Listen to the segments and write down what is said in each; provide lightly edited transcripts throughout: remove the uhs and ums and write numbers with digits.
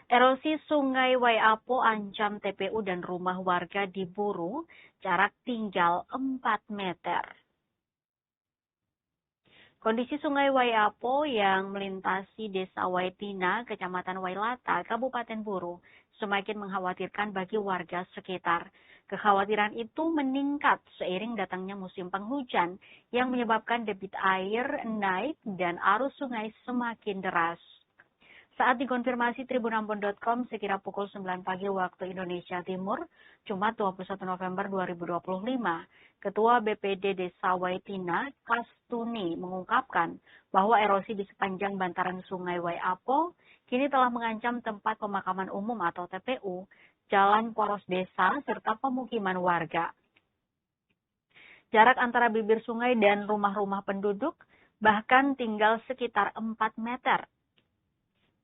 Erosi Sungai Waiapo ancam TPU dan rumah warga diburu, jarak tinggal 4 meter. Kondisi Sungai Waiapo yang melintasi Desa Waitina, Kecamatan Wailata, Kabupaten Buru, semakin mengkhawatirkan bagi warga sekitar. Kekhawatiran itu meningkat seiring datangnya musim penghujan yang menyebabkan debit air naik dan arus sungai semakin deras. Saat dikonfirmasi tribunambon.com sekira pukul 9 pagi waktu Indonesia Timur, Jumat 21 November 2025, Ketua BPD Desa Waitina, Kastuni, mengungkapkan bahwa erosi di sepanjang bantaran Sungai Waiapo kini telah mengancam tempat pemakaman umum atau TPU, jalan poros desa, serta pemukiman warga. Jarak antara bibir sungai dan rumah-rumah penduduk bahkan tinggal sekitar 4 meter.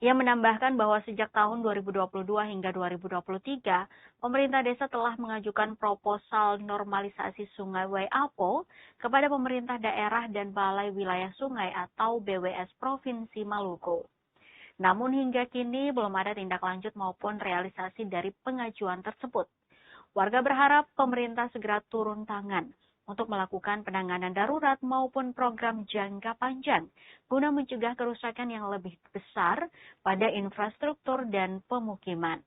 Ia menambahkan bahwa sejak tahun 2022 hingga 2023, pemerintah desa telah mengajukan proposal normalisasi Sungai Waiapo kepada pemerintah daerah dan Balai Wilayah Sungai atau BWS Provinsi Maluku. Namun hingga kini belum ada tindak lanjut maupun realisasi dari pengajuan tersebut. Warga berharap pemerintah segera turun tangan untuk melakukan penanganan darurat maupun program jangka panjang guna mencegah kerusakan yang lebih besar pada infrastruktur dan pemukiman.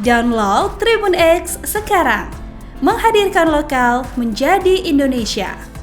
Download Tribun X sekarang, menghadirkan lokal menjadi Indonesia.